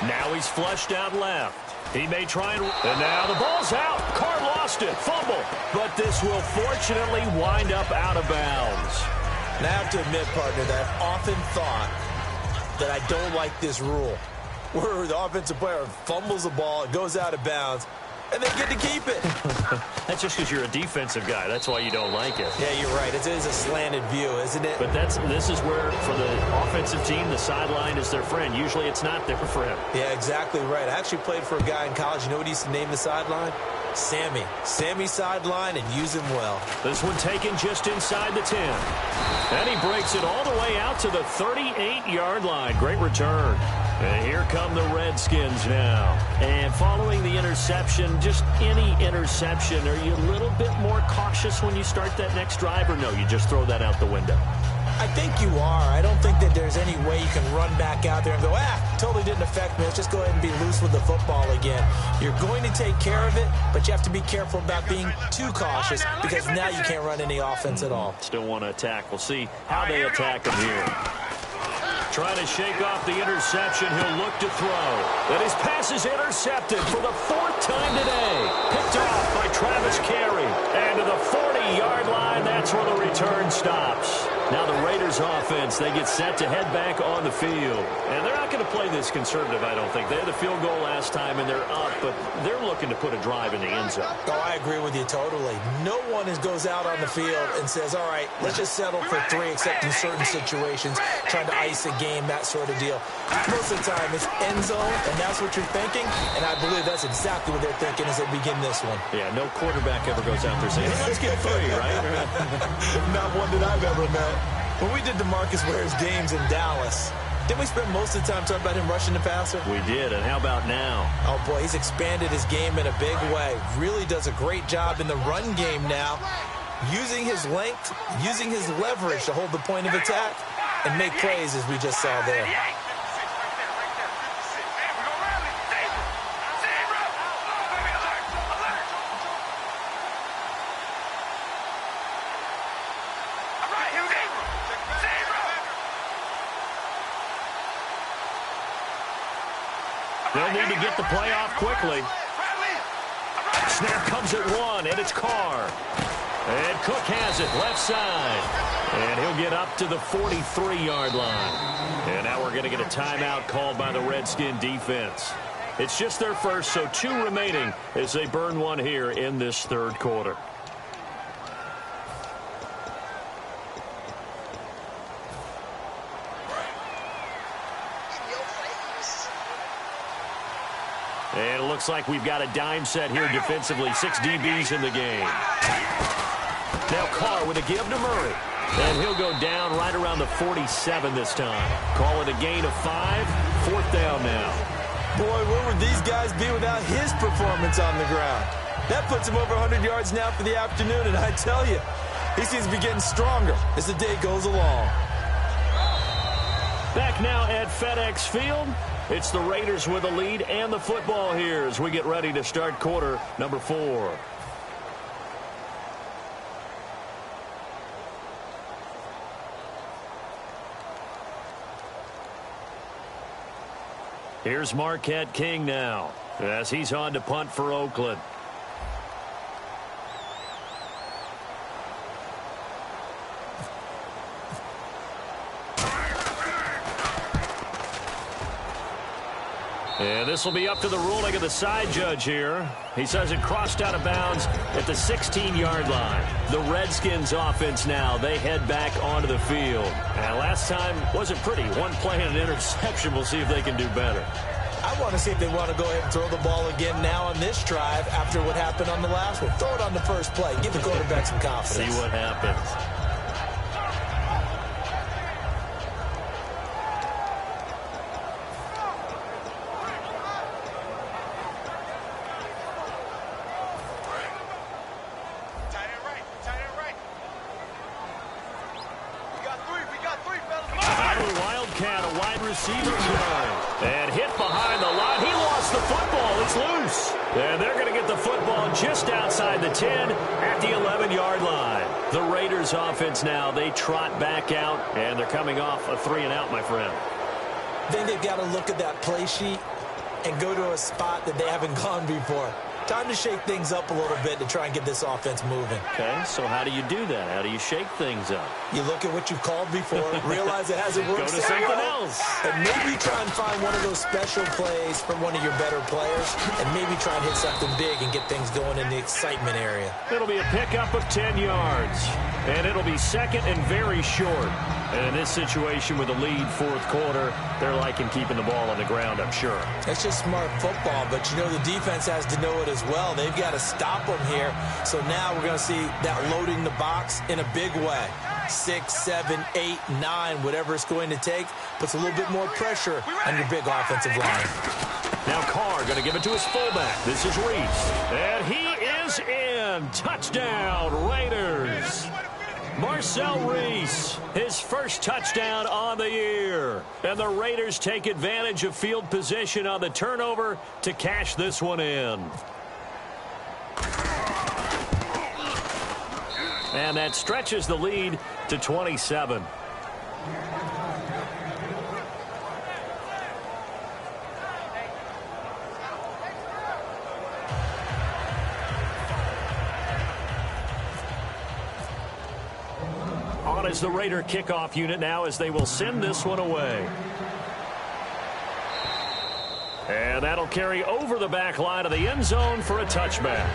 Now he's flushed out left. He may try and now the ball's out. Carr lost it. Fumble. But this will fortunately wind up out of bounds. And I have to admit, partner, that I've often thought that I don't like this rule, where the offensive player fumbles the ball, it goes out of bounds, and they get to keep it. That's just because you're a defensive guy. That's why you don't like it. Yeah, you're right. It is a slanted view, isn't it? But this is where, for the offensive team, the sideline is their friend. Usually it's not there for him. Yeah, exactly right. I actually played for a guy in college. You know what he used to name the sideline? Sammy. Sammy sideline, and use him well. This one taken just inside the 10. And he breaks it all the way out to the 38-yard line. Great return. And here come the Redskins now. And following the interception, just any interception, are you a little bit more cautious when you start that next drive, or no, you just throw that out the window? I think you are. I don't think that there's any way you can run back out there and go, totally didn't affect me. Let's just go ahead and be loose with the football again. You're going to take care of it, but you have to be careful about being too cautious because now you can't run any offense at all. Still want to attack. We'll see how they attack him here. Trying to shake off the interception. He'll look to throw. And his pass is intercepted for the 4th time today. Picked off by Travis Carey. And to the 40-yard line, that's where the return stops. Now the Raiders offense, they get set to head back on the field. And they're not going to play this conservative, I don't think. They had the field goal last time, and they're up, but they're looking to put a drive in the end zone. Oh, I agree with you totally. No one goes out on the field and says, all right, let's just settle for 3, except in certain situations, trying to ice a game, that sort of deal. Most of the time, it's end zone, and that's what you're thinking, and I believe that's exactly what they're thinking as they begin this one. Yeah, no quarterback ever goes out there saying, hey, let's get 3, right? Not one that I've ever met. When we did DeMarcus Ware's games in Dallas, didn't we spend most of the time talking about him rushing the passer? We did, and how about now? Oh, boy, he's expanded his game in a big way. Really does a great job in the run game now, using his length, using his leverage to hold the point of attack and make plays as we just saw there. They'll need to get the play off quickly. Snap comes at 1, and it's Carr. And Cook has it, left side. And he'll get up to the 43-yard line. And now we're going to get a timeout called by the Redskin defense. It's just their first, so 2 remaining as they burn one here in this third quarter. And it looks like we've got a dime set here defensively. 6 DBs in the game. Now Carr with a give to Murray. And he'll go down right around the 47 this time. Call it a gain of 5. 4th down now. Boy, where would these guys be without his performance on the ground? That puts him over 100 yards now for the afternoon, and I tell you, he seems to be getting stronger as the day goes along. Back now at FedEx Field. It's the Raiders with the lead and the football here as we get ready to start quarter number 4. Here's Marquette King now as he's on to punt for Oakland. And this will be up to the ruling of the side judge here. He says it crossed out of bounds at the 16-yard line. The Redskins offense now, they head back onto the field. And last time wasn't pretty. One play and an interception. We'll see if they can do better. I want to see if they want to go ahead and throw the ball again now on this drive after what happened on the last one. Throw it on the first play. Give the quarterback some confidence. See what happens. receiver try. And hit behind the line. He lost the football. It's loose. And they're going to get the football just outside the 10 at the 11-yard line. The Raiders offense now, they trot back out, and they're coming off a 3-and-out, my friend. Then they've got to look at that play sheet and go to a spot that they haven't gone before. Time to shake things up a little bit to try and get this offense moving. Okay, so how do you do that? How do you shake things up? You look at what you've called before, realize it hasn't worked. Go to something else. And maybe try and find one of those special plays from one of your better players, and maybe try and hit something big and get things going in the excitement area. It'll be a pickup of 10 yards, and it'll be second and very short. And in this situation with the lead fourth quarter, they're liking keeping the ball on the ground, I'm sure. It's just smart football, but you know the defense has to know it as well. They've got to stop them here. So now we're going to see that loading the box in a big way. 6, 7, 8, 9, whatever it's going to take, puts a little bit more pressure on your big offensive line. Now Carr going to give it to his fullback. This is Reese. And he is in. Touchdown, Raiders. Marcel Reese, his first touchdown on the year. And the Raiders take advantage of field position on the turnover to cash this one in. And that stretches the lead to 27. On is the Raider kickoff unit now as they will send this one away. And that'll carry over the back line of the end zone for a touchback.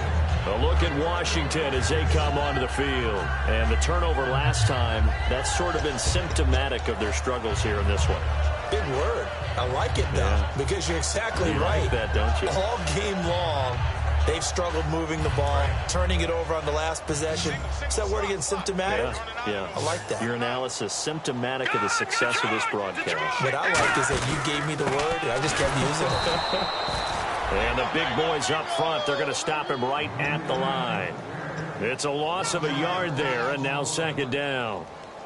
A look at Washington as they come onto the field. And the turnover last time, that's sort of been symptomatic of their struggles here in this one. Big word. I like it, though, because you're exactly right. Like that, don't you? All game long, they've struggled moving the ball, turning it over on the last possession. Is that word again, symptomatic? Yeah. I like that. Your analysis, symptomatic of the success of this broadcast. What I like is that you gave me the word, and I just kept using it. And the big boys up front, they're going to stop him right at the line. It's a loss of a yard there, and now second down.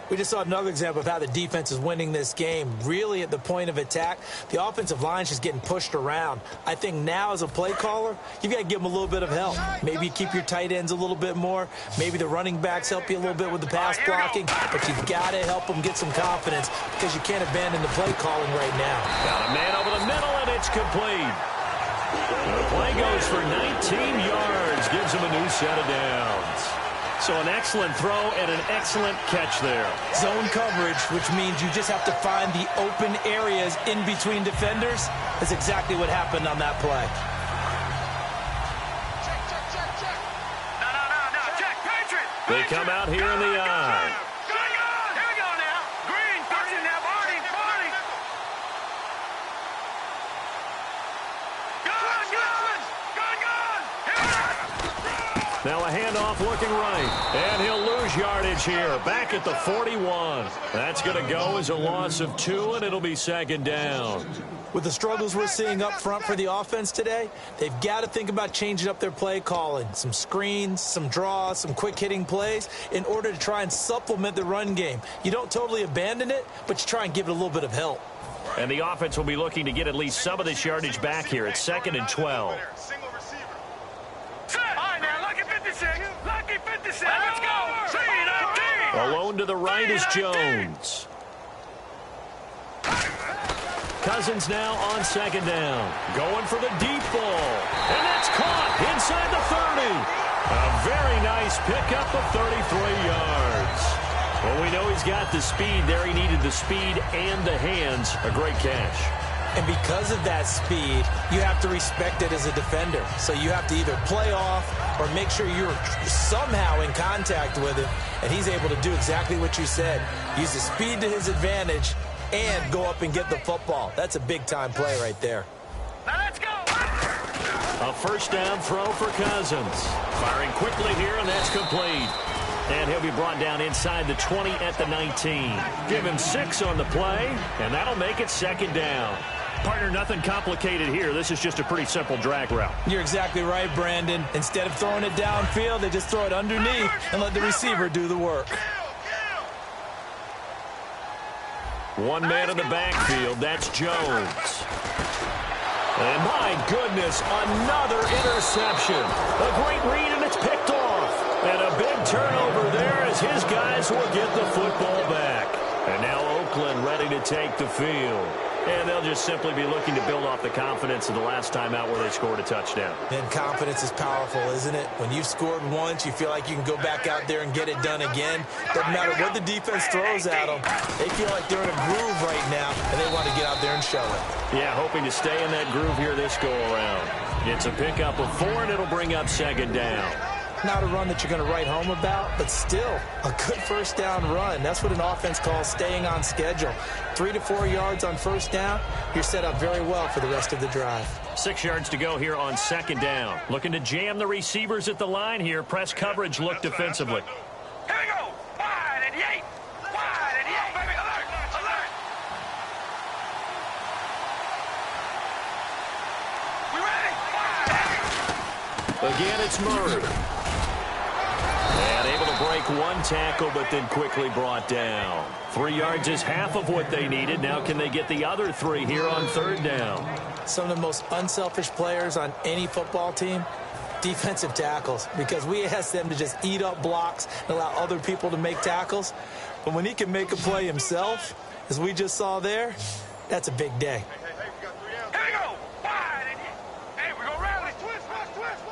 We just saw another example of how the defense is winning this game. Really, at the point of attack, the offensive line's just getting pushed around. I think now, as a play caller, you've got to give them a little bit of help. Maybe you keep your tight ends a little bit more. Maybe the running backs help you a little bit with the pass blocking. But you've got to help them get some confidence because you can't abandon the play calling right now. Got a man over the middle, and it's complete. The play goes for 19 yards, gives him a new set of downs. So an excellent throw and an excellent catch there. Zone coverage, which means you just have to find the open areas in between defenders. That's exactly what happened on that play. No, check, Patriot. They come out here in the eye. Here we go now. Green, touching now, Barney. Now a handoff looking right, and he'll lose yardage here, back at the 41. That's going to go as a loss of 2, and it'll be second down. With the struggles we're seeing up front for the offense today, they've got to think about changing up their play calling. Some screens, some draws, some quick-hitting plays in order to try and supplement the run game. You don't totally abandon it, but you try and give it a little bit of help. And the offense will be looking to get at least some of this yardage back here at 2nd and 12. Lucky 56. Let's go. Alone to the right is Jones. Cousins now on second down. Going for the deep ball. And that's caught inside the 30. A very nice pickup of 33 yards. Well, we know he's got the speed there. He needed the speed and the hands. A great catch. And because of that speed, you have to respect it as a defender. So you have to either play off or make sure you're somehow in contact with him. And he's able to do exactly what you said. Use the speed to his advantage and go up and get the football. That's a big-time play right there. Now let's go. A first down throw for Cousins. Firing quickly here, and that's complete. And he'll be brought down inside the 20 at the 19. Give him 6 on the play, and that'll make it second down. Partner, nothing complicated here. This is just a pretty simple drag route. You're exactly right, Brandon. Instead of throwing it downfield, they just throw it underneath and let the receiver do the work. One man in the backfield. That's Jones. And my goodness, another interception. A great read, and it's picked off. And a big turnover there as his guys will get the football back. And now Oakland ready to take the field. And they'll just simply be looking to build off the confidence of the last time out where they scored a touchdown. And confidence is powerful, isn't it? When you've scored once, you feel like you can go back out there and get it done again. Doesn't matter what the defense throws at them. They feel like they're in a groove right now, and they want to get out there and show it. Yeah, hoping to stay in that groove here this go-around. It's a pickup of 4, and it'll bring up second down. Not a run that you're going to write home about, but still a good first down run. That's what an offense calls staying on schedule. 3 to 4 yards on first down, you're set up very well for the rest of the drive. 6 yards to go here on second down. Looking to jam the receivers at the line here. Press coverage look defensively. Here we go. Wide and Yates. Wide and Yates. Baby, alert, alert. We ready? Wide. Again, it's Murray. And able to break one tackle, but then quickly brought down. 3 yards is half of what they needed. Now can they get the other 3 here on third down? Some of the most unselfish players on any football team, defensive tackles, because we ask them to just eat up blocks and allow other people to make tackles. But when he can make a play himself, as we just saw there, that's a big day. Here we go. Wide and hey, we're going to rally. Twist, watch twist.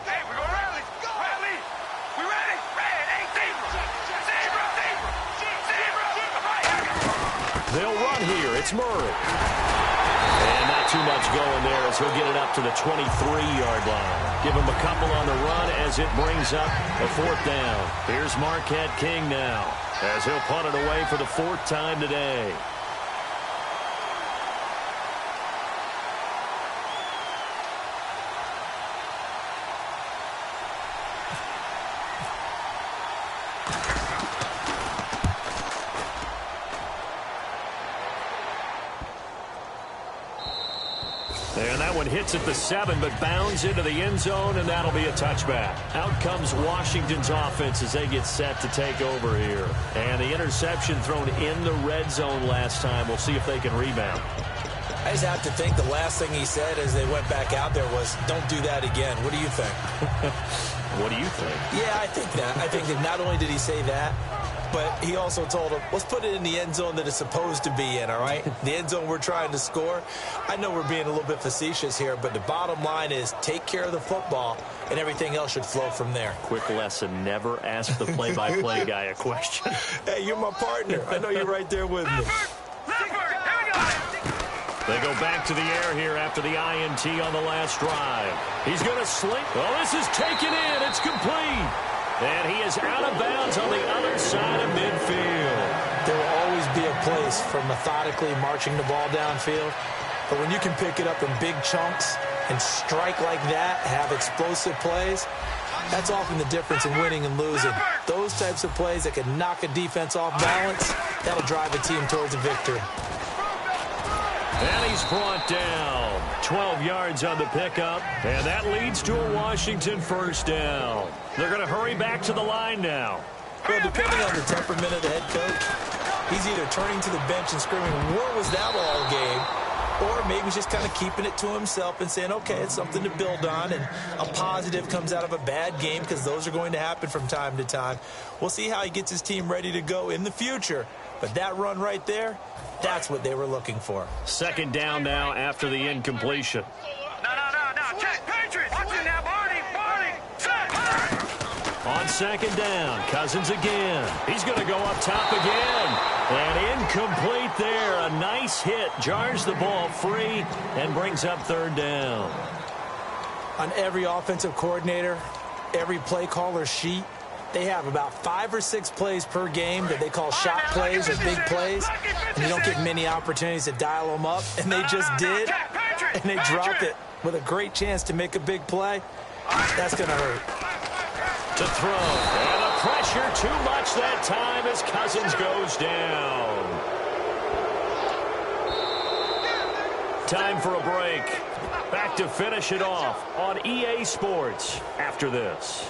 Hey, we're going to rally. Rally. We ready? Red, hey, zebra. They'll run here. It's Murray. And not too much going there as he'll get it up to the 23-yard line. Give him a couple on the run as it brings up a 4th down. Here's Marquette King now as he'll punt it away for the 4th time today. And that one hits at the 7, but bounds into the end zone, and that'll be a touchback. Out comes Washington's offense as they get set to take over here. And the interception thrown in the red zone last time. We'll see if they can rebound. I just have to think the last thing he said as they went back out there was, don't do that again. What do you think? What do you think? Yeah, I think that. I think that not only did he say that, but he also told him, let's put it in the end zone that it's supposed to be in, all right? The end zone we're trying to score. I know we're being a little bit facetious here, but the bottom line is take care of the football, and everything else should flow from there. Quick lesson, never ask the play-by-play guy a question. Hey, you're my partner. I know you're right there with me. They go back to the air here after the INT on the last drive. He's going to slink. Well, this is taken in. It's complete. And he is out of bounds on the other side of midfield. There will always be a place for methodically marching the ball downfield. But when you can pick it up in big chunks and strike like that, have explosive plays, that's often the difference in winning and losing. Those types of plays that can knock a defense off balance, that'll drive a team towards a victory. And he's brought down. 12 yards on the pickup, and that leads to a Washington first down. They're going to hurry back to the line now. Well, depending on the temperament of the head coach, he's either turning to the bench and screaming, what was that all game? Or maybe he's just kind of keeping it to himself and saying, okay, it's something to build on, and a positive comes out of a bad game because those are going to happen from time to time. We'll see how he gets his team ready to go in the future. But that run right there, that's what they were looking for. Second down now after the incompletion. No. Check. Patriots. Watch it now, Barney. Set. On second down, Cousins again. He's going to go up top again. And incomplete there. A nice hit. Jars the ball free and brings up third down. On every offensive coordinator, every play caller sheet, they have about 5 or 6 plays per game that they call shot plays or big plays, and you don't get many opportunities to dial them up, and they just did, and they dropped it with a great chance to make a big play. That's going to hurt. To throw, and the pressure too much that time as Cousins goes down. Time for a break. Back to finish it off on EA Sports after this.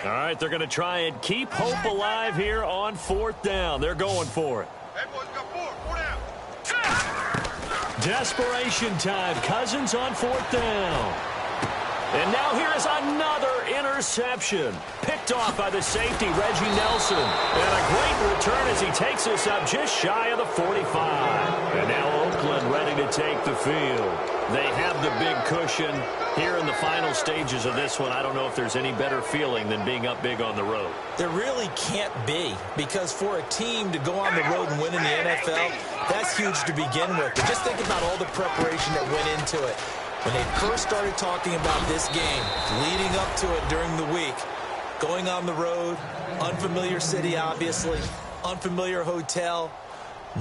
All right, they're going to try and keep hope alive here on 4th down. They're going for it. Hey, boys, got 4 down. Desperation time. Cousins on 4th down. And now here is another interception. Picked off by the safety, Reggie Nelson. And a great return as he takes us up just shy of the 45. And now Oakland ready to take the field. They have the big cushion. Here in the final stages of this one, I don't know if there's any better feeling than being up big on the road. There really can't be, because for a team to go on the road and win in the NFL, that's huge to begin with. But just think about all the preparation that went into it. When they first started talking about this game, leading up to it during the week, going on the road, unfamiliar city, obviously, unfamiliar hotel.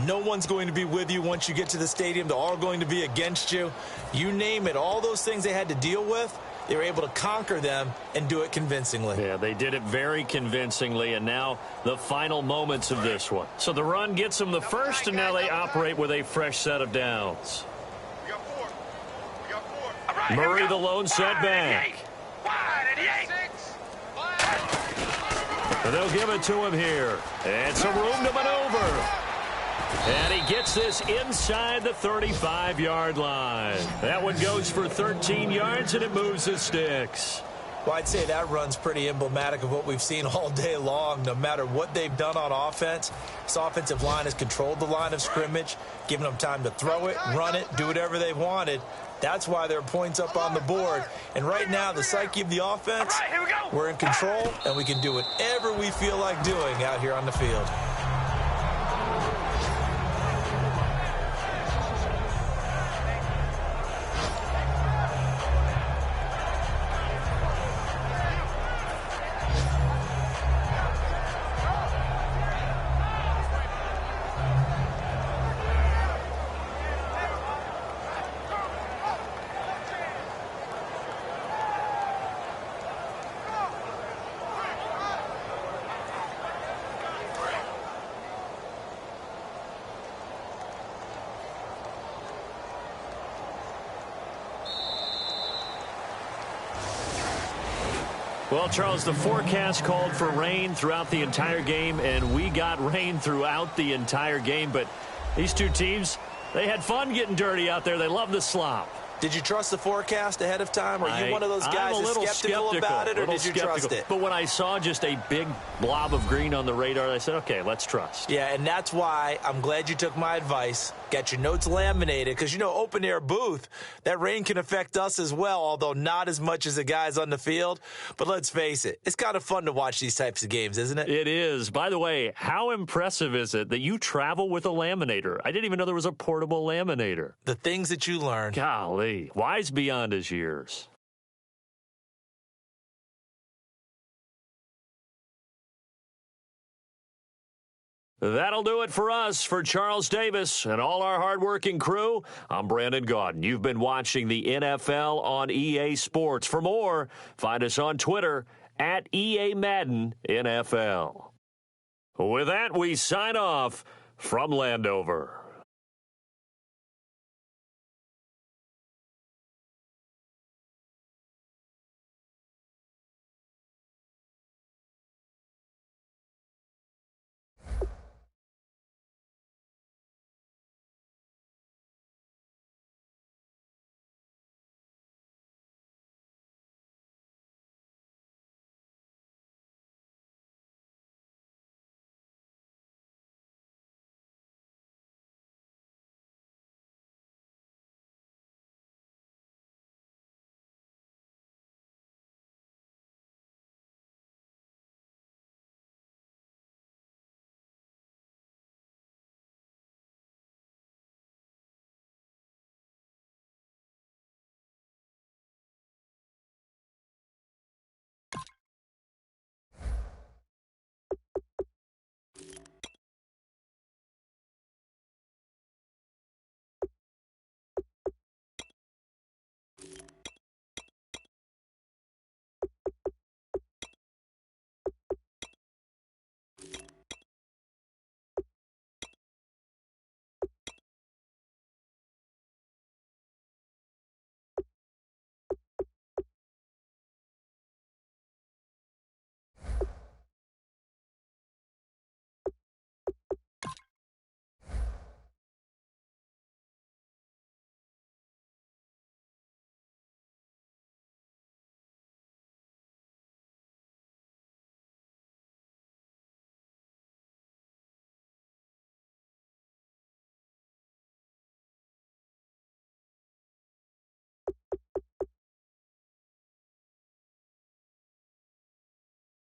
No one's going to be with you once you get to the stadium. They're all going to be against you. You name it, all those things they had to deal with, they were able to conquer them and do it convincingly. Yeah, they did it very convincingly, and now the final moments of this one. So the run gets them the first, and now they operate with a fresh set of downs. We got 4. We got 4. All right, Murray, the lone setback. And they'll give it to him here. And some room to maneuver. And he gets this inside the 35-yard line. That one goes for 13 yards, and it moves the sticks. Well, I'd say that run's pretty emblematic of what we've seen all day long. No matter what they've done on offense, this offensive line has controlled the line of scrimmage, given them time to throw it, run it, do whatever they've wanted. That's why there are points up on the board. And right now, the psyche of the offense, we're in control, and we can do whatever we feel like doing out here on the field. Well, Charles, the forecast called for rain throughout the entire game, and we got rain throughout the entire game. But these two teams, they had fun getting dirty out there. They love the slop. Did you trust the forecast ahead of time? Are you one of those guys that's skeptical about it, or did you trust it? But when I saw just a big blob of green on the radar, I said, okay, let's trust. Yeah, and that's why I'm glad you took my advice. Got your notes laminated, because, you know, open-air booth, that rain can affect us as well, although not as much as the guys on the field. But let's face it, it's kind of fun to watch these types of games, isn't it? It is. By the way, how impressive is it that you travel with a laminator? I didn't even know there was a portable laminator. The things that you learn. Golly, wise beyond his years. That'll do it for us. For Charles Davis and all our hardworking crew, I'm Brandon Gaudin. You've been watching the NFL on EA Sports. For more, find us on Twitter at EA Madden NFL. With that, we sign off from Landover.